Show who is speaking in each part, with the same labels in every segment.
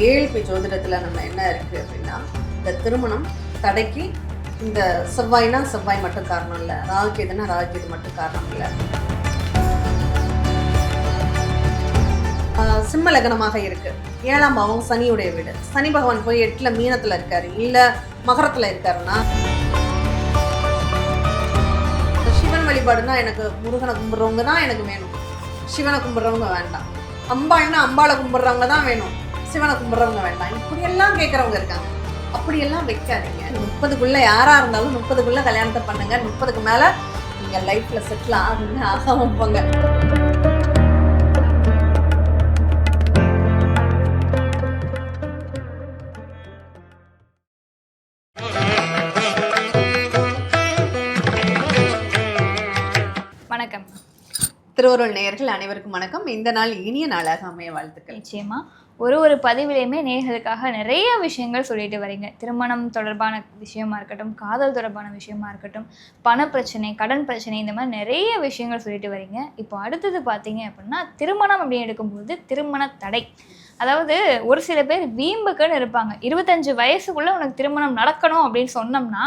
Speaker 1: ஏழ்பி ஜோதிடத்துல நம்ம என்ன இருக்கு அப்படின்னா, இந்த திருமணம் தடைக்கு இந்த செவ்வாய்னா செவ்வாய் மட்டும் காரணம் இல்லை, ராகுகேதுனா ராகுகேது மட்டும் காரணம் இல்லை. சிம்ம லக்னமாக இருக்கு, 7ஆம் பாவம் சனியுடைய வீடு. சனி பகவான் போய் 8ல மீனத்துல இருக்காரு, இல்ல மகரத்துல இருக்காருன்னா, சிவன் வழிபாடுனா எனக்கு முருகனை கும்பிடுறவங்க தான் எனக்கு வேணும், சிவனை கும்பிடுறவங்க வேண்டாம். அம்பாள்னா அம்பாளை கும்பிடுறவங்க தான் வேணும், சிவனை கும்பிடுறவங்க வேண்டாம். இப்படியெல்லாம் கேட்குறவங்க இருக்காங்க. அப்படியெல்லாம் வைக்காதீங்க. 30க்குள்ள யாரா இருந்தாலும் 30க்குள்ள கல்யாணத்தை பண்ணுங்க. 30க்கு மேல நீங்க லைஃப்ல செட்டில் ஆகுங்க, ஆகாம போங்க.
Speaker 2: வணக்கம்
Speaker 1: திருவருள் நேயர்கள் அனைவருக்கும் வணக்கம். இந்த நாள் இனிய நாளாக அமைய வாழ்த்துக்கள்.
Speaker 2: நிச்சயமா ஒரு பதிவிலையுமே நேயர்களுக்காக நிறைய விஷயங்கள் சொல்லிட்டு வரீங்க. திருமணம் தொடர்பான விஷயமா இருக்கட்டும், காதல் தொடர்பான விஷயமா இருக்கட்டும், பண பிரச்சனை, கடன் பிரச்சனை, இந்த மாதிரி நிறைய விஷயங்கள் சொல்லிட்டு வரீங்க. இப்போ அடுத்தது பார்த்தீங்க அப்படின்னா, திருமணம் அப்படின்னு எடுக்கும்போது திருமண தடை. அதாவது ஒரு சில பேர் வீம்புக்குன்னு இருப்பாங்க. 25 வயசுக்குள்ள உனக்கு திருமணம் நடக்கணும் அப்படின்னு சொன்னோம்னா,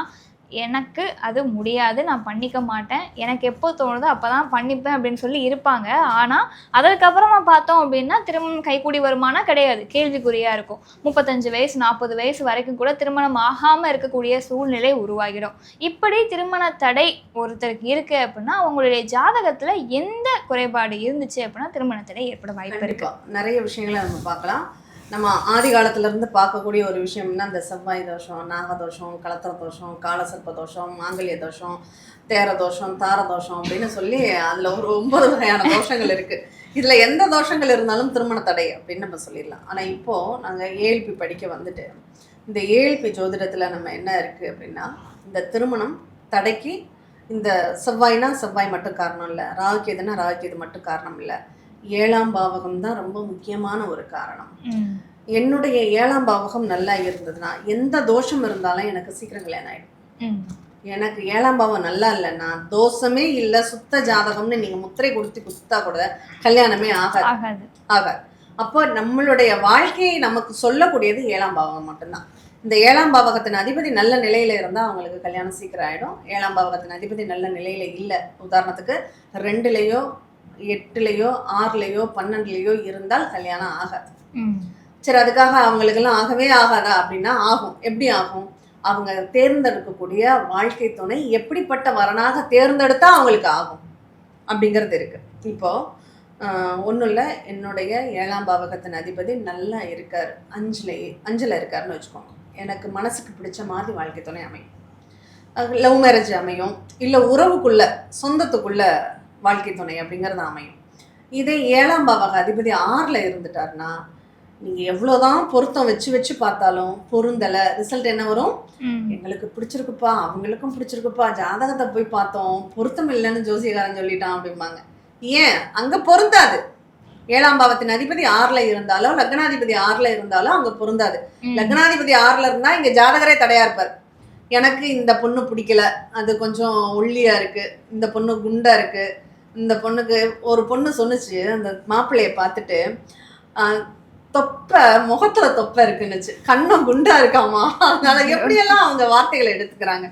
Speaker 2: எனக்கு அது முடியாது, நான் பண்ணிக்க மாட்டேன், எனக்கு எப்போ தோணுதோ அப்போ தான் பண்ணிப்பேன் அப்படின்னு சொல்லி இருப்பாங்க. ஆனால் அதற்கப்புறமா பார்த்தோம் அப்படின்னா திருமணம் கைக்கூடி வருமானா கிடையாது, கேள்விக்குறியாக இருக்கும். 35 வயசு 40 வயசு வரைக்கும் கூட திருமணம் ஆகாமல் இருக்கக்கூடிய சூழ்நிலை உருவாகிடும். இப்படி திருமண தடை ஒருத்தருக்கு இருக்குது அப்படின்னா, அவங்களுடைய ஜாதகத்தில் எந்த குறைபாடு இருந்துச்சு அப்படின்னா திருமண தடை ஏற்பட வாய்ப்பு இருக்கு.
Speaker 1: நிறைய விஷயங்களை நம்ம பார்க்கலாம். நம்ம ஆதி காலத்திலேருந்து பார்க்கக்கூடிய ஒரு விஷயம்னா, இந்த செவ்வாய் தோஷம், நாகதோஷம், கலத்திர தோஷம், காலசர்ப்ப தோஷம், மாங்கல்ய தோஷம், தேர தோஷம், தார தோஷம் அப்படின்னு சொல்லி அதில் ஒரு 9 வகையான தோஷங்கள் இருக்குது. இதில் எந்த தோஷங்கள் இருந்தாலும் திருமண தடை அப்படின்னு நம்ம சொல்லிடலாம். ஆனால் இப்போது நாங்கள் ஏழ்பி படிக்க வந்துட்டு, இந்த ஏழ்பி ஜோதிடத்தில் நம்ம என்ன இருக்குது அப்படின்னா, இந்த திருமணம் தடைக்கு இந்த செவ்வாய்னா செவ்வாய் மட்டும் காரணம் இல்லை, ராகுகேதுனா ராகுகேது மட்டும் காரணம் இல்லை, 7ஆம் பாவகம் தான் ரொம்ப முக்கியமான ஒரு காரணம். என்னுடைய 7ஆம் பாவகம் நல்லா இருந்ததுன்னா எந்த தோஷம் இருந்தாலும் எனக்கு சீக்கிரம் கல்யாணம் ஆயிடும். எனக்கு 7ஆம் பாவம் நல்லா இல்லைன்னா, தோஷமே இல்லை, சுத்த ஜாதகம்னு நீங்க முத்திரை கொடுத்தா கூட கல்யாணமே ஆகாது. அப்போ நம்மளுடைய வாழ்க்கையை நமக்கு சொல்லக்கூடியது 7ஆம் பாவகம் மட்டும்தான். இந்த 7ஆம் பாவகத்தின் அதிபதி நல்ல நிலையில இருந்தா அவங்களுக்கு கல்யாணம் சீக்கிரம் ஆயிடும். 7ஆம் பாவகத்தின் அதிபதி நல்ல நிலையில இல்லை, உதாரணத்துக்கு 2லயோ 8லயோ 6லயோ 12லயோ இருந்தால் கல்யாணம் ஆகாது. சரி, அதுக்காக அவங்களுக்கெல்லாம் ஆகவே ஆகாதா அப்படின்னா ஆகும். எப்படி ஆகும்? அவங்க தேர்ந்தெடுக்கக்கூடிய வாழ்க்கை துணை எப்படிப்பட்ட வரனாக தேர்ந்தெடுத்தா அவங்களுக்கு ஆகும் அப்படிங்கிறது இருக்கு. இப்போ ஒன்றும் இல்லை, என்னுடைய 7ஆம் பாவகத்தின் அதிபதி நல்லா இருக்கார், 5ல் இருக்காருன்னு வச்சுக்கோங்க. எனக்கு மனசுக்கு பிடிச்ச மாதிரி வாழ்க்கை துணை அமையும். லவ் மேரேஜ் அமையும், இல்லை உறவுக்குள்ள சொந்தத்துக்குள்ள வாழ்க்கை துணை அப்படிங்கிறது அமையும். இதே 7ஆம் பாவக அதிபதி 6ல் இருந்துட்டாருன்னா, நீங்கள் எவ்வளோதான் பொருத்தம் வச்சு பார்த்தாலும் பொருந்தலை. ரிசல்ட் என்ன வரும்? எங்களுக்கு பிடிச்சிருக்குப்பா, அவங்களுக்கும் பிடிச்சிருக்குப்பா, ஜாதகத்தை போய் பார்த்தோம், பொருத்தம் இல்லைன்னு ஜோசியக்காரன் சொல்லிட்டான் அப்படிம்பாங்க. ஏன்? அங்கே பொருந்தாது. 7ஆம் பாவத்தின் அதிபதி 6ல் இருந்தாலோ லக்னாதிபதி 6ல் இருந்தாலோ அங்கே பொருந்தாது. லக்னாதிபதி 6ல் இருந்தால் இங்கே ஜாதகரே தடையா இருப்பார். எனக்கு இந்த பொண்ணு பிடிக்கல, அது கொஞ்சம் ஒல்லியா இருக்கு, இந்த பொண்ணு குண்டா இருக்கு, இந்த பொண்ணுக்கு ஒரு பொண்ணு சொன்னுச்சு, அந்த மாப்பிள்ளைய பார்த்துட்டு தொப்பை முகத்துல தொப்பை இருக்குன்னுச்சு, கண்ணம் குண்டா இருக்காமா, அதனால எப்படியெல்லாம் அவங்க வார்த்தைகளை எடுத்துக்கிறாங்க.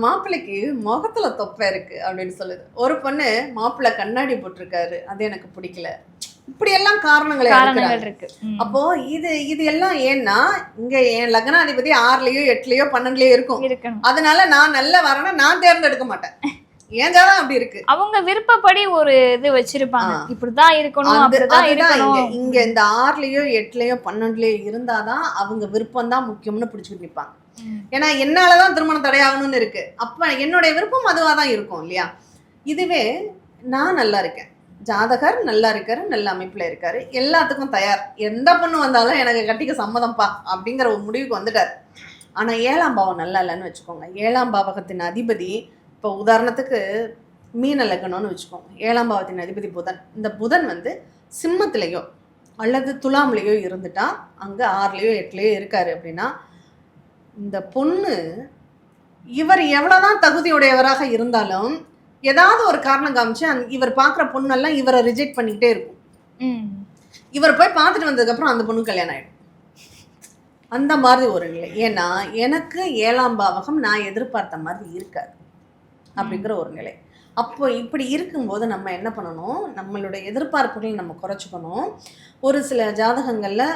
Speaker 1: மாப்பிள்ளைக்கு முகத்துல தொப்பை இருக்கு அப்படின்னு சொல்லுது. ஒரு பொண்ணு மாப்பிள்ளை கண்ணாடி போட்டிருக்காரு, அது எனக்கு பிடிக்கல. இப்படியெல்லாம் காரணங்கள் இருக்கு. அப்போ இது எல்லாம் ஏன்னா, இங்க என் லக்னாதிபதி 6லயோ 8லயோ 12லயோ இருக்கும். அதனால நான் நல்ல வரனை நான் தேர்ந்தெடுக்க மாட்டேன். ஏன்தான் அப்படி இருக்கு? அவங்க
Speaker 2: விருப்பப்படி ஒரு இது வச்சிருப்பாங்க, இப்படிதான் இருக்கணும், அப்படிதான் இருக்கணும்.
Speaker 1: இங்க இந்த 6லயோ 8லயோ 12லயோ இருந்தாதான் அவங்க விருப்பம் தான் முக்கியம்னு பிடிச்சிட்டு நிற்பாங்க. ஏன்னா என்னாலதான் திருமணம் தடையாகணும்னு இருக்கு, அப்ப என்னுடைய விருப்பம் அதுவா தான் இருக்கும் இல்லையா? இதுவே நான் நல்லா இருக்கேன், ஜாதகர் நல்லா இருக்காரு, நல்ல அமைப்புல இருக்காரு, எல்லாத்துக்கும் தயார், எந்த பொண்ணு வந்தாலும் எனக்கு கட்டிக்க சம்மதம்ப்பா அப்படிங்கிற ஒரு முடிவுக்கு வந்துட்டார். ஆனா 7ஆம் பாவம் நல்லா இல்லைன்னு வச்சுக்கோங்க. 7ஆம் பாவகத்தின் அதிபதி, இப்போ உதாரணத்துக்கு மீன லக்னம்னு வச்சுக்கோங்க, 7ஆம் பாவத்தின் அதிபதி புதன். இந்த புதன் சிம்மத்திலேயோ அல்லது துலாம்லேயோ இருந்துட்டா, அங்கே 6லயோ 8லயோ இருக்காரு அப்படின்னா, இந்த பொண்ணு இவர் எவ்வளோதான் தகுதியுடையவராக இருந்தாலும் ஏதாவது ஒரு காரணம் காமிச்சு இவர் பார்க்குற பொண்ணெல்லாம் இவரை ரிஜெக்ட் பண்ணிக்கிட்டே இருக்கும். இவர் போய் பார்த்துட்டு வந்ததுக்கப்புறம் அந்த பொண்ணு கல்யாணம் ஆகிடும். அந்த மாதிரி ஒரு நிலை. ஏன்னா எனக்கு 7ஆம் பாவகம் நான் எதிர்பார்த்த மாதிரி இருக்காது அப்படிங்கிற ஒரு நிலை. அப்போ இப்படி இருக்கும்போது நம்ம என்ன பண்ணணும், நம்மளுடைய எதிர்பார்ப்புகளை நம்ம குறைச்சிக்கணும். ஒரு சில ஜாதகங்களில்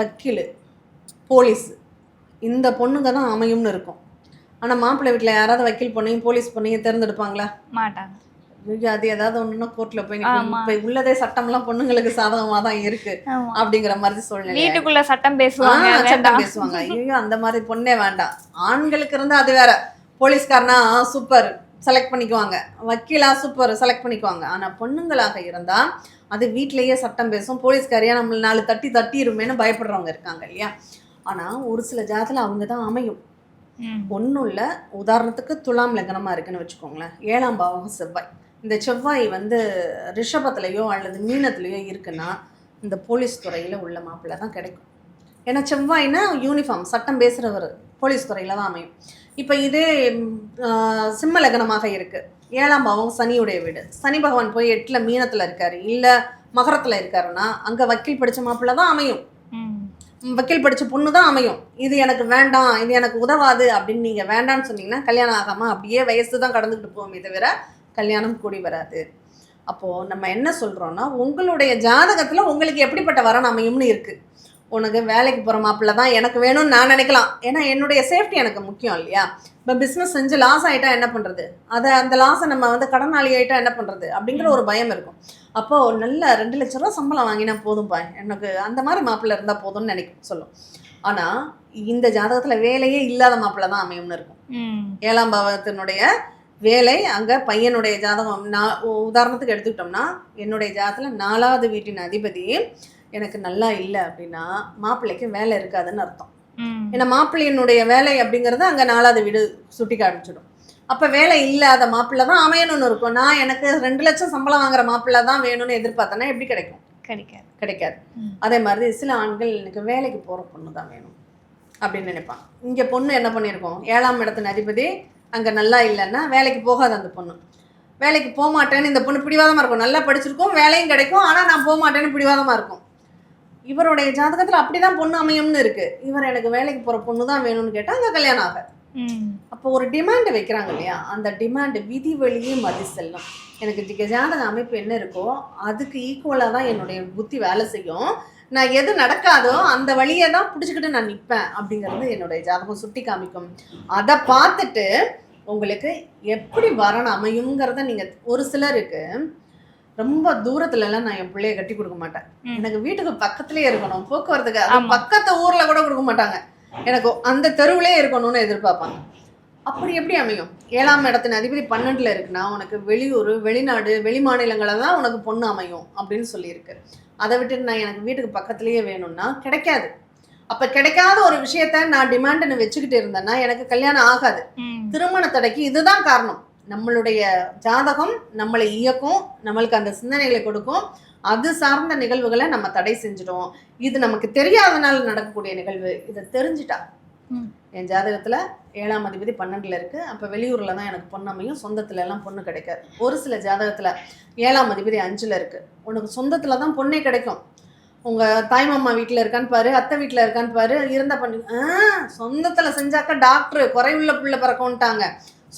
Speaker 1: வக்கீல், போலீஸ் இந்த பொண்ணுங்க தான் அமையும்னு இருக்கும். ஆனால் மாப்பிள்ளை வீட்டில் யாராவது வக்கீல் பொண்ணையும் போலீஸ் பொண்ணையும் தேர்ந்தெடுப்பாங்களா?
Speaker 2: மாட்டாங்க.
Speaker 1: அது ஏதாவது ஒன்றுனா கோர்ட்டில் போய்
Speaker 2: ஆமா.
Speaker 1: இப்போ உள்ளதே சட்டம்லாம் பொண்ணுங்களுக்கு சாதகமாக தான் இருக்கு
Speaker 2: ஆமா.
Speaker 1: அப்படிங்கிற மாதிரி சூழ்நிலை.
Speaker 2: வீட்டுக்குள்ள சட்டம் பேசுவாங்க,
Speaker 1: சட்டம்
Speaker 2: வேண்டாம்.
Speaker 1: பேசுவாங்க. ஐயோ அந்த மாதிரி பொண்ணே வேண்டாம். ஆண்களுக்கு இருந்தா அது வேற. போலீஸ்காரனா சூப்பர் செலக்ட் பண்ணிக்குவாங்க, வக்கீலா சூப்பர் செலக்ட் பண்ணிக்குவாங்க. ஆனா பொண்ணுங்களாக இருந்தா அது வீட்டிலேயே சட்டம் பேசும். போலீஸ்காரியா நம்மள 4 தட்டிருமேன்னு பயப்படுறவங்க இருக்காங்க இல்லையா? ஆனா ஒரு சில ஜாதத்துல அவங்க தான் அமையும். ஒன்றும் இல்லை, உதாரணத்துக்கு துலாம் லக்னமாக இருக்குன்னு வச்சுக்கோங்களேன். 7ஆம் பாவம் செவ்வாய். இந்த செவ்வாய் வந்து ரிஷபத்துலேயோ அல்லது மீனத்துலேயோ இருக்குன்னா இந்த போலீஸ் துறையில் உள்ள மாப்பிள்ளை தான் கிடைக்கும். ஏன்னா செவ்வாய்னா யூனிஃபார்ம் சட்டம் பேசுகிறவர் போலீஸ் துறையில் தான் அமையும். இப்போ இதே சிம்ம லக்னமாக இருக்குது, 7ஆம் பாவம் சனியுடைய வீடு. சனி பகவான் போய் 8ல் மீனத்தில் இருக்காரு, இல்லை மகரத்தில் இருக்காருன்னா அங்கே வக்கீல் படித்த மாப்பிள்ளை தான் அமையும், வக்கீல் படித்த பொண்ணு தான் அமையும். இது எனக்கு வேண்டாம், இது எனக்கு உதவாது அப்படின்னு நீங்கள் வேண்டான்னு சொன்னீங்கன்னா கல்யாணம் ஆகாமல் அப்படியே வயசு தான் கடந்துக்கிட்டு போவோமே தவிர கல்யாணம் கூடி வராது. அப்போது நம்ம என்ன சொல்கிறோன்னா, உங்களுடைய ஜாதகத்தில் உங்களுக்கு எப்படிப்பட்ட வரன் அமையும்னு இருக்குது. உனக்கு வேலைக்கு போகிற மாப்பிள்ளை தான் எனக்கு வேணும்னு நான் நினைக்கலாம். ஏன்னா என்னுடைய சேஃப்டி எனக்கு முக்கியம் இல்லையா? இப்போ பிஸ்னஸ் செஞ்சு லாஸ் ஆகிட்டா என்ன பண்ணுறது, அந்த லாஸை நம்ம வந்து கடனாளி ஆகிட்டா என்ன பண்ணுறது அப்படிங்கிற ஒரு பயம் இருக்கும். அப்போது நல்ல 2 லட்ச ரூபா சம்பளம் வாங்கினா போதும்பா, எனக்கு அந்த மாதிரி மாப்பிள்ளை இருந்தால் போதும்னு சொல்லும். ஆனால் இந்த ஜாதகத்தில் வேலையே இல்லாத மாப்பிள்ளை தான் அமையும்னு இருக்கும். 7ஆம் பாவத்தினுடைய வேலை அங்கே பையனுடைய ஜாதகம். நான் உதாரணத்துக்கு எடுத்துக்கிட்டோம்னா என்னுடைய ஜாதகத்தில் 4வது வீட்டின் அதிபதி எனக்கு நல்லா இல்லை அப்படின்னா மாப்பிள்ளைக்கு வேலை இருக்காதுன்னு அர்த்தம். ஏன்னா மாப்பிள்ளையினுடைய வேலை அப்படிங்கிறது அங்கே 4வது வீடு சுட்டி காமிச்சிடும். அப்போ வேலை இல்லாத மாப்பிள்ளை தான் அமையணும்னு இருக்கும். நான் எனக்கு 2 லட்சம் சம்பளம் வாங்குற மாப்பிள்ளை தான் வேணும்னு எதிர்பார்த்தேன்னா எப்படி கிடைக்கும்? கிடைக்காது. அதே மாதிரி சில ஆண்கள் எனக்கு வேலைக்கு போகிற பொண்ணு தான் வேணும் அப்படின்னு நினைப்பாங்க. இங்கே பொண்ணு என்ன பண்ணியிருக்கோம், 7ஆம் இடத்தின் அதிபதி அங்கே நல்லா இல்லைன்னா வேலைக்கு போகாது. அந்த பொண்ணு வேலைக்கு போக மாட்டேன்னு இந்த பொண்ணு பிடிவாதமாக இருக்கும். நல்லா படிச்சிருக்கோம், வேலையும் கிடைக்கும், ஆனால் நான் போக மாட்டேன்னு பிடிவாதமாக இருக்கும். இவருடைய ஜாதகத்தில் அப்படி தான் பொண்ணு அமையும்னு இருக்குது. இவர் எனக்கு வேலைக்கு போகிற பொண்ணு தான் வேணும்னு கேட்டால் அங்கே கல்யாணம் ஆகாது. அப்போ ஒரு டிமாண்டு வைக்கிறாங்க இல்லையா? அந்த டிமாண்டு விதி வழியே மதி செல்லும். எனக்கு ஜாதக அமைப்பு என்ன இருக்கோ அதுக்கு ஈக்குவலாக தான் என்னுடைய புத்தி வேலை செய்யும். நான் எது நடக்காதோ அந்த வழியை தான் பிடிச்சிக்கிட்டு நான் நிற்பேன் அப்படிங்கிறது என்னுடைய ஜாதகம் சுட்டி காமிக்கும். அதை பார்த்துட்டு உங்களுக்கு எப்படி வரணும் அமையுங்கிறத நீங்கள், ஒரு சிலருக்கு ரொம்ப தூரத்துலலாம் நான் என் பிள்ளைய கட்டி கொடுக்க மாட்டேன், எனக்கு வீட்டுக்கு பக்கத்துலேயே இருக்கணும், போக்குவரத்துக்கு பக்கத்து ஊரில் கூட கொடுக்க மாட்டாங்க, எனக்கு அந்த தெருவிலே இருக்கணும்னு எதிர்பார்ப்பாங்க. அப்படி எப்படி அமையும்? 7ஆம் இடத்தின் அதிபதி 12ல் இருக்குன்னா உனக்கு வெளியூர், வெளிநாடு, வெளி மாநிலங்களில் தான் உனக்கு பொண்ணு அமையும் அப்படின்னு சொல்லியிருக்கு. அதை விட்டுட்டு நான் எனக்கு வீட்டுக்கு பக்கத்துலேயே வேணும்னா கிடைக்காது. அப்போ கிடைக்காத ஒரு விஷயத்த நான் டிமாண்டுன்னு வச்சுக்கிட்டு இருந்தேன்னா எனக்கு கல்யாணம் ஆகாது. திருமண தடைக்கு இதுதான் காரணம். நம்மளுடைய ஜாதகம் நம்மளை இயக்கும், நம்மளுக்கு அந்த சிந்தனைகளை கொடுக்கும். அது சார்ந்த நிகழ்வுகளை நம்ம தடை செஞ்சிடும். இது நமக்கு தெரியாதனால நடக்கக்கூடிய நிகழ்வு. இதை தெரிஞ்சிட்டா என் ஜாதகத்தில் 7ஆம் அதிபதி 12ல் இருக்குது, அப்போ வெளியூரில் தான் எனக்கு பொண்ணு அமையும், சொந்தத்துல எல்லாம் பொண்ணு கிடைக்காது. ஒரு சில ஜாதகத்தில் 7ஆம் அதிபதி 5ல் இருக்குது, உனக்கு சொந்தத்தில் தான் பொண்ணே கிடைக்கும். உங்கள் தாய்மாமா வீட்டில் இருக்கான்னு பாரு, அத்தை வீட்டில் இருக்கான்னு பாரு, இருந்தால் பண்ணி சொந்தத்தில் செஞ்சாக்கா டாக்டர் குறைவுள்ள பிள்ளை பிறக்கவுன்ட்டாங்க,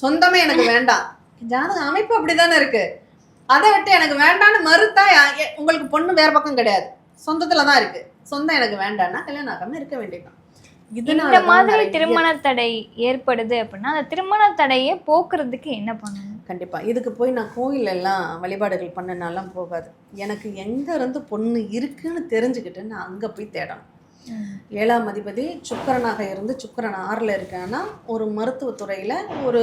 Speaker 1: சொந்தமே எனக்கு வேண்டாம். ஜாதக அமைப்பு அப்படி தானே இருக்குது. அதை விட்டு எனக்கு வேண்டான்னு மறுத்தா உங்களுக்கு பொண்ணு வேறு பக்கம் கிடையாது, சொந்தத்தில் தான் இருக்குது. சொந்தம் எனக்கு வேண்டான்னா கல்யாணம் ஆகாமல் இருக்க வேண்டியதான்.
Speaker 2: இந்த மாதிரி திருமண தடை ஏற்படுது அப்படின்னா அந்த திருமண தடையை போக்குறதுக்கு என்ன பண்ணணும்?
Speaker 1: கண்டிப்பாக இதுக்கு போய் நான் கோயில் எல்லாம் வழிபாடுகள் பண்ணனாலாம் போகாது. எனக்கு எங்கேருந்து பொண்ணு இருக்குன்னு தெரிஞ்சுக்கிட்டு நான் அங்கே போய் தேடணும். 7ஆம் அதிபதி சுக்கிரனாக இருந்து சுக்கிரன் 6ல் இருக்கான்னா ஒரு மருத்துவத்துறையில் ஒரு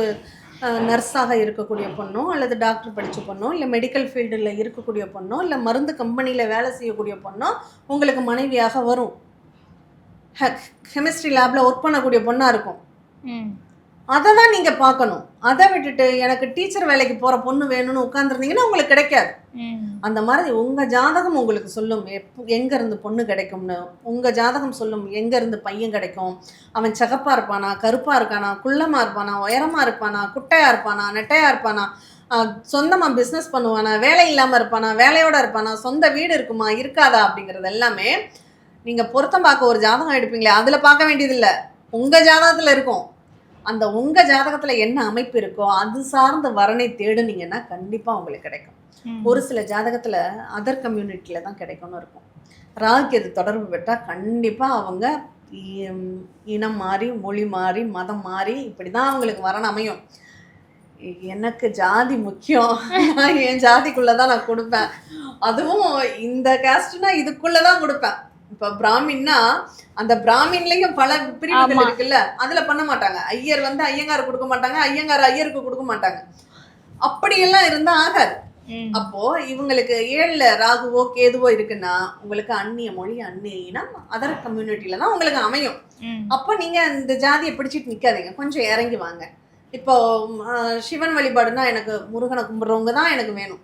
Speaker 1: நர்ஸாக இருக்கக்கூடிய பொண்ணோ அல்லது டாக்டர் படித்த பொண்ணோ இல்லை மெடிக்கல் ஃபீல்டில் இருக்கக்கூடிய பொண்ணோ இல்லை மருந்து கம்பெனியில் வேலை செய்யக்கூடிய பொண்ணோ உங்களுக்கு மனைவியாக வரும். கெமிஸ்ட்ரி லேபில் ஒர்க் பண்ணக்கூடிய பொண்ணாக இருக்கும். அதை தான் நீங்கள் பார்க்கணும். அதை விட்டுட்டு எனக்கு டீச்சர் வேலைக்கு போகிற பொண்ணு வேணும்னு உட்காந்துருந்தீங்கன்னா உங்களுக்கு கிடைக்காது. அந்த மாதிரி உங்கள் ஜாதகம் உங்களுக்கு சொல்லும் எங்கேருந்து பொண்ணு கிடைக்கும்னு. உங்கள் ஜாதகம் சொல்லும் எங்கேருந்து பையன் கிடைக்கும். அவன் சகப்பாக இருப்பானா, கருப்பாக இருக்கானா, குள்ளமாக இருப்பானா, உயரமாக இருப்பானா, குட்டையாக இருப்பானா, நெட்டையாக இருப்பானா, சொந்தமாக பிஸ்னஸ் பண்ணுவானா, வேலை இல்லாமல் இருப்பானா, வேலையோடு இருப்பானா, சொந்த வீடு இருக்குமா இருக்காதா அப்படிங்கிறது எல்லாமே நீங்க பொருத்தம் பார்க்க ஒரு ஜாதகம் எடுப்பீங்களே, அதுல பார்க்க வேண்டியது இல்ல, உங்க ஜாதகத்துல இருக்கும். அந்த உங்க ஜாதகத்துல என்ன அமைப்பு இருக்கோ அது சார்ந்த வரனை தேடுனீங்கன்னா கண்டிப்பா உங்களுக்கு கிடைக்கும். ஒரு சில ஜாதகத்துல அதர் கம்யூனிட்டியில தான் கிடைக்கும்னு இருக்கும். ராகுக்கு இது தொடர்பு பெற்றா கண்டிப்பா அவங்க இனம் மாறி, மொழி மாறி, மதம் மாறி இப்படிதான் அவங்களுக்கு வரன் அமையும். எனக்கு ஜாதி முக்கியம், நான் என் ஜாதிக்குள்ளதான் நான் கொடுப்பேன். அதுவும் இந்த கேஸ்ட்னா இதுக்குள்ளதான் கொடுப்பேன். இப்ப பிராமின்னா அந்த பிராமின்லயும் பல பிரிவுகள் இருக்குல்ல, அதுல பண்ண மாட்டாங்க. ஐயர் வந்து ஐயங்கார் கொடுக்க மாட்டாங்க, ஐயங்கார் ஐயருக்கு கொடுக்க மாட்டாங்க. அப்படியெல்லாம் இருந்தா ஆகாது. அப்போ இவங்களுக்கு 7ல ராகுவோ கேதுவோ இருக்குன்னா உங்களுக்கு அந்நிய மொழி, அந்நிய இனம், அதர் கம்யூனிட்டில தான் உங்களுக்கு அமையும். அப்போ நீங்க இந்த ஜாதியை பிடிச்சிட்டு நிக்காதீங்க, கொஞ்சம் இறங்கி வாங்க. இப்போ சிவன் வழிபாடுனா எனக்கு முருகனை கும்பிட்றவங்க தான் எனக்கு வேணும்,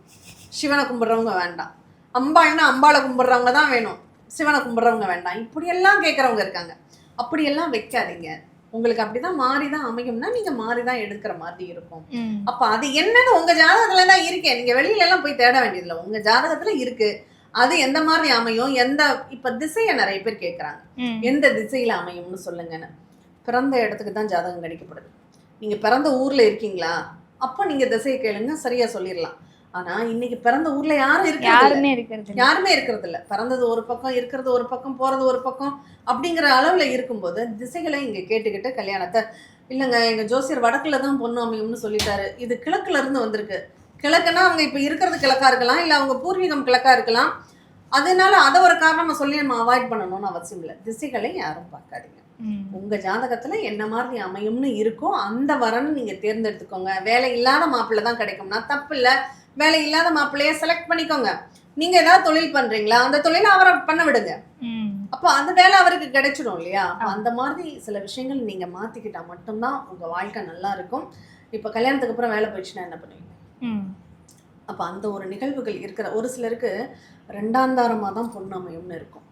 Speaker 1: சிவனை கும்பிட்றவங்க வேண்டாம். அம்பாள்னா அம்பாளை கும்பிட்றவங்க தான் வேணும், சிவனை கும்பிட்றவங்க வேண்டாம். இப்படியெல்லாம் கேட்குறவங்க இருக்காங்க. அப்படியெல்லாம் வைக்காதீங்க. உங்களுக்கு அப்படிதான் மாறிதான் அமையும்னா நீங்க மாறிதான் எடுக்கிற மாதிரி இருக்கும். அப்ப அது என்னன்னு உங்க ஜாதகத்துல தான் இருக்கேன், நீங்க வெளியில எல்லாம் போய் தேட வேண்டியதில்லை, உங்க ஜாதகத்துல இருக்கு. அது எந்த மாதிரி அமையும், எந்த இப்ப திசையை நிறைய பேர் கேட்கறாங்க, எந்த திசையில அமையும்னு சொல்லுங்கன்னு. பிறந்த இடத்துக்கு தான் ஜாதகம் கணிக்கப்படுது. நீங்க பிறந்த ஊர்ல இருக்கீங்களா, அப்போ நீங்க திசையை கேளுங்க, சரியா சொல்லிடலாம். ஆனா இன்னைக்கு பிறந்த ஊர்ல யாருமே இருக்கிறது இல்ல. பிறந்தது ஒரு பக்கம், இருக்கிறது ஒரு பக்கம், போறது ஒரு பக்கம் அப்படிங்கிற அளவுல இருக்கும்போது திசைகளை இங்க கேட்டுக்கிட்டு கல்யாணத்தை இல்லைங்க எங்க ஜோசியர் வடக்குல தான் பொண்ணு அமையும்னு சொல்லிட்டாரு, இது கிழக்குல இருந்து வந்திருக்கு. கிழக்குன்னா அவங்க இப்ப இருக்கிறது கிழக்கா இருக்கலாம், இல்ல அவங்க பூர்வீகம் கிழக்கா இருக்கலாம். அதனால அதை ஒரு காரணமா சொல்லி நம்ம அவாய்ட் பண்ணணும்னு அவசியம் இல்லை. திசைகளை யாரும் பார்க்காதீங்க. உங்க ஜாதகத்துல என்ன மாதிரி அமையும்னு இருக்கோ அந்த வரன்னு நீங்க தேர்ந்தெடுத்துக்கோங்க. வேலை இல்லாத மாப்பிள்ளை தான் கிடைக்கும்னா தப்பு இல்லை, வேலை இல்லாத மாப்பிள்ளைய செலக்ட் பண்ணிக்கோங்க. நீங்க ஏதாவது தொழில் பண்றீங்களா, அந்த தொழிலை அவரை பண்ண விடுங்க. அப்போ அந்த வேலை அவருக்கு கிடைச்சிடும் இல்லையா. அந்த மாதிரி சில விஷயங்கள் நீங்க மாத்திக்கிட்டா மட்டும்தான் உங்க வாழ்க்கை நல்லா இருக்கும். இப்ப கல்யாணத்துக்கு அப்புறம் வேலை போயிடுச்சுன்னா என்ன பண்ணுவீங்க? அப்ப அந்த ஒரு நிகழ்வுகள் இருக்கிற ஒரு சிலருக்கு 2ஆம் தாரமா தான் பொண்ணு அமையும்னு இருக்கும்.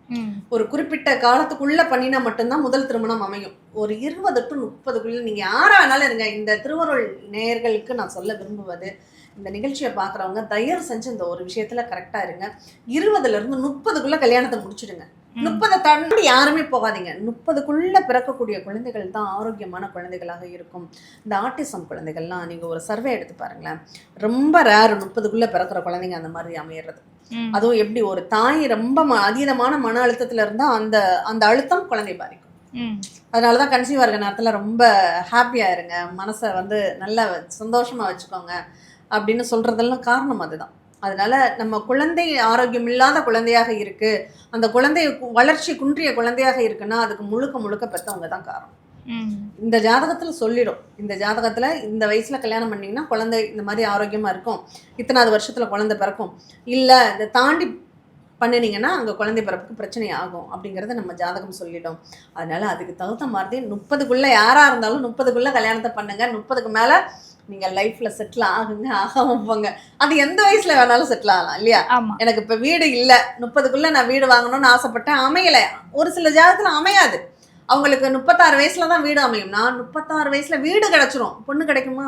Speaker 1: ஒரு குறிப்பிட்ட காலத்துக்குள்ள பண்ணினா மட்டும்தான் முதல் திருமணம் அமையும். ஒரு 20 to 30க்குள்ள நீங்க யாரா ஆனாலும் இருங்க. இந்த திருவருள் நேயர்களுக்கு நான் சொல்ல விரும்புவது, இந்த நிகழ்ச்சியை பார்க்குறவங்க தயவு செஞ்சு இந்த ஒரு விஷயத்துல கரெக்டா இருங்க. 20ல இருந்து 30க்குள்ள கல்யாணத்தை முடிச்சிடுங்க. 30 தாண்டி யாருமே போகாதீங்க. 30க்குள்ள பிறக்கக்கூடிய குழந்தைகள் தான் ஆரோக்கியமான குழந்தைகளாக இருக்கும். இந்த ஆட்டிசம் குழந்தைகள்லாம் நீங்க ஒரு சர்வே எடுத்து பாருங்களேன், ரொம்ப ரேர் 30க்குள்ள பிறக்கிற குழந்தைங்க அந்த மாதிரி அமையிறது. அதுவும் எப்படி ஒரு தாய் ரொம்ப அதீதமான மன அழுத்தத்துல இருந்தா அந்த அந்த அழுத்தம் குழந்தை பாதிக்கும். அதனாலதான் கன்சீவ் ஆகிற நேரத்துல ரொம்ப ஹாப்பியா இருங்க, மனசை வந்து நல்ல சந்தோஷமா வச்சுக்கோங்க அப்படின்னு சொல்றதெல்லாம் காரணம் அதுதான். அதனால நம்ம குழந்தை ஆரோக்கியம் இல்லாத குழந்தையாக இருக்கு, அந்த குழந்தை வளர்ச்சி குன்றிய குழந்தையாக இருக்குன்னா அதுக்கு முழுக்க முழுக்க பெற்றவங்க தான் காரணம். இந்த ஜாதகத்துல சொல்லிடும், இந்த ஜாதகத்துல இந்த வயசுல கல்யாணம் பண்ணீங்கன்னா குழந்தை இந்த மாதிரி ஆரோக்கியமா இருக்கும், இத்தனாவது வருஷத்துல குழந்தை பிறக்கும், இல்ல இதை தாண்டி பண்ணினீங்கன்னா அங்க குழந்தை பிறப்புக்கு பிரச்சனை ஆகும் அப்படிங்கறத நம்ம ஜாதகம் சொல்லிடும். அதனால அதுக்கு தகுந்த மாதிரி 30க்குள்ள யாரா இருந்தாலும் 30க்குள்ள கல்யாணத்தை பண்ணுங்க. 30க்கு மேல நீங்க லைஃப்ல செட்டில் ஆகுங்க, ஆகாம போங்க. அது எந்த வயசுல வேணாலும் செட்டில் ஆகலாம் இல்லையா. எனக்கு இப்ப வீடு இல்ல, 30க்குள்ள நான் வீடு வாங்கணும்னு ஆசைப்பட்டேன், அமையல. ஒரு சில ஜாதகத்துல அமையாது, அவங்களுக்கு 36 வயசுல தான் வீடு அமையும். நான் 36 வயசுல வீடு கிடைச்சிரும், பொண்ணு கிடைக்குமா?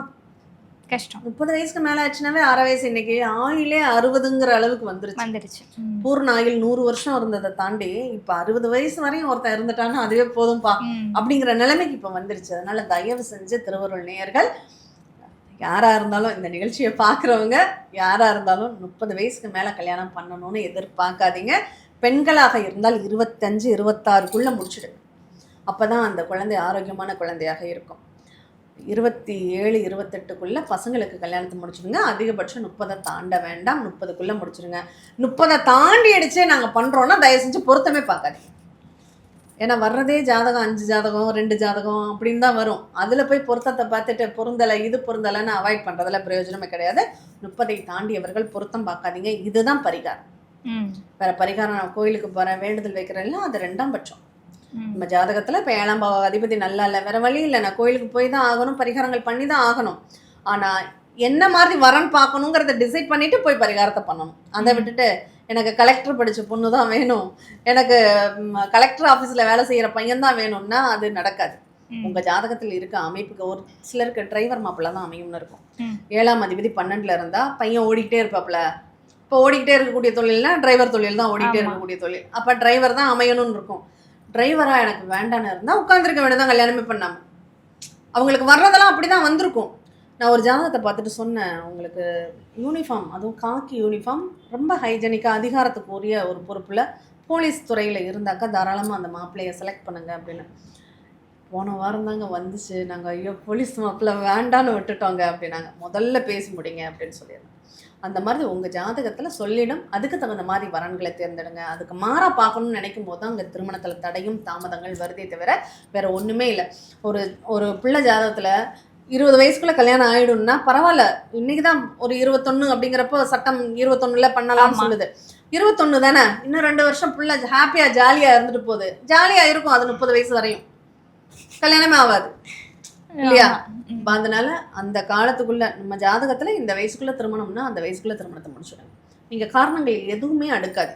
Speaker 2: கஷ்டம்.
Speaker 1: 30 வயசுக்கு மேல ஆச்சுனாவே அரை வயசு. இன்னைக்கு ஆயிலே 60ங்கிற அளவுக்கு வந்துருச்சு. பூர்ண ஆயுள் 100 வருஷம் இருந்ததை தாண்டி இப்ப 60 வயசு வரையும் ஒருத்தன் இருந்துட்டான்னா அதுவே போதும்பா அப்படிங்கிற நிலைமைக்கு இப்ப வந்துருச்சு. அதனால தயவு செஞ்சு திருவருள் நேயர்கள் யாரா இருந்தாலும், இந்த நிகழ்ச்சியை பார்க்குறவங்க யாரா இருந்தாலும் 30 வயசுக்கு மேல கல்யாணம் பண்ணணும்னு எதிர்பார்க்காதீங்க. பெண்களாக இருந்தால் 25, 26க்குள்ள முடிச்சிடுங்க. அப்பதான் அந்த குழந்தை ஆரோக்கியமான குழந்தையாக இருக்கும். 27, 28க்குள்ள பசங்களுக்கு கல்யாணத்தை முடிச்சிடுங்க. அதிகபட்சம் 30 தாண்ட வேண்டாம், 30க்குள்ள முடிச்சிடுங்க. 30 தாண்டி அடிச்சே நாங்க பண்றோம்னா தயவு செஞ்சு பொருத்தமே பார்க்காதீங்க. ஏன்னா வர்றதே ஜாதகம் 5 ஜாதகம் 2 ஜாதகம் அப்படின்னு தான் வரும். அதுல போய் பொருத்தத்தை பார்த்துட்டு பொருந்தலை இது பொருந்தலைன்னு அவாய்ட் பண்றதுல பிரயோஜனமே கிடையாது. 30 தாண்டியவர்கள் பொருத்தம் பார்க்காதீங்க. இதுதான் பரிகாரம். வேற பரிகாரம் நான் கோயிலுக்கு போறேன் வேண்டுதல் வைக்கிறேன் அது 2ஆம் பட்சம். நம்ம ஜாதகத்துல இப்ப 7ஆம் பாவ அதிபதி நல்லா இல்லை, வேற வழி இல்லை, நான் கோயிலுக்கு போய் தான் ஆகணும், பரிகாரங்கள் பண்ணி தான் ஆகணும். ஆனா என்ன மாதிரி வரன்னு பார்க்கணுங்கிறத டிசைட் பண்ணிட்டு போய் பரிகாரத்தை பண்ணணும். அதை விட்டுட்டு எனக்கு கலெக்டர் படிச்ச பொண்ணு தான் வேணும், எனக்கு கலெக்டர் ஆஃபீஸில் வேலை செய்கிற பையன் தான் வேணும்னா அது நடக்காது. உங்கள் ஜாதகத்தில் இருக்க அமைப்புக்கு ஒரு சிலருக்கு டிரைவர் மாப்பிள்ள தான் அமையும்னு இருக்கும். 7ஆம் அதிபதி 12ல் இருந்தால் பையன் ஓடிக்கிட்டே இருப்பாப்புல, இப்போ ஓடிக்கிட்டே இருக்கக்கூடிய தொழில்னா டிரைவர் தொழில் தான் ஓடிக்கிட்டே
Speaker 2: ஆமா.
Speaker 1: இருக்கக்கூடிய தொழில். அப்போ டிரைவர் தான் அமையணும்னு இருக்கும். டிரைவராக எனக்கு வேண்டான்னு இருந்தால் உட்காந்துருக்க வேண்டியதான், கல்யாணமே பண்ணாமல். அவங்களுக்கு வர்றதெல்லாம் அப்படி தான் வந்திருக்கும். நான் ஒரு ஜாதகத்தை பார்த்துட்டு சொன்னேன், உங்களுக்கு யூனிஃபார்ம், அதுவும் காக்கி யூனிஃபார்ம் ரொம்ப ஹைஜெனிக்காக அதிகாரத்துக்கு உரிய ஒரு பொறுப்பில் போலீஸ் துறையில் இருந்தாக்கா தாராளமாக அந்த மாப்பிள்ளையை செலக்ட் பண்ணுங்க அப்படின்னு. போன வாரம் தாங்க வந்துச்சு, நாங்கள் ஐயோ போலீஸ் மாப்பிள்ளை வேண்டான்னு விட்டுட்டோங்க அப்படின்னாங்க. முதல்ல பேசி முடிங்க அப்படின்னு சொல்லியிருந்தேன். அந்த மாதிரி உங்கள் ஜாதகத்தில் சொல்லிடும், அதுக்கு தகுந்த மாதிரி வரன்களை தேர்ந்தெடுங்க. அதுக்கு மாறாக பார்க்கணும்னு நினைக்கும் போது தான் அங்கே திருமணத்தில் தடையும் தாமதங்கள் வருதே தவிர வேறு ஒன்றுமே இல்லை. ஒரு ஒரு பிள்ளை ஜாதகத்தில் 20 வயசுக்குள்ளே கல்யாணம் ஆகிடும்னா பரவாயில்ல, இன்றைக்கி தான் ஒரு 21 அப்படிங்கிறப்போ சட்டம் 21ல் பண்ணலாம்னு சொல்லுது. 21 தானே, இன்னும் 2 வருஷம் பிள்ளை ஹாப்பியாக ஜாலியாக இருந்துட்டு போகுது. ஜாலியாக இருக்கும் அது 30 வயசு வரையும், கல்யாணமே ஆகாது இல்லையா? அதனால அந்த காலத்துக்குள்ள நம்ம ஜாதகத்துல இந்த வயசுக்குள்ள திருமணம்னா அந்த வயசுக்குள்ள திருமணத்தை முடிச்சிடுங்க. நீங்க காரணங்கள் எதுவுமே அடுக்காது.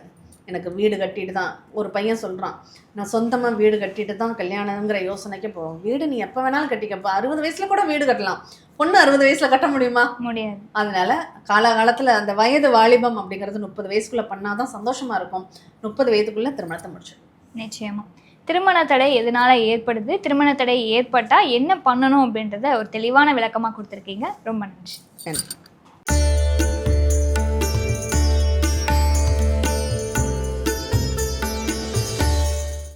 Speaker 1: எனக்கு வீடு கட்டிட்டு தான், ஒரு பையன் சொல்றான் நான் சொந்தமா வீடு கட்டிட்டு தான் கல்யாணங்கிற யோசனைக்கு போவோம். வீடு நீ எப்போ வேணாலும் கட்டிக்கப்போ, 60 வயசுல கூட வீடு கட்டலாம். பொண்ணு 60 வயசுல கட்ட முடியுமா?
Speaker 2: முடியாது.
Speaker 1: அதனால காலகாலத்துல அந்த வயது வாலிபம் அப்படிங்கிறது 30 வயசுக்குள்ள பண்ணாதான் சந்தோஷமா இருக்கும். 30 வயதுக்குள்ள திருமணத்தை முடிச்சிடும்.
Speaker 2: நிச்சயமா. திருமண தடை எதனால ஏற்படுது, திருமண தடை ஏற்பட்டால் என்ன பண்ணணும் அப்படின்றத ஒரு தெளிவான விளக்கமாக கொடுத்துருக்கீங்க. ரொம்ப நன்றி.
Speaker 1: நன்றி.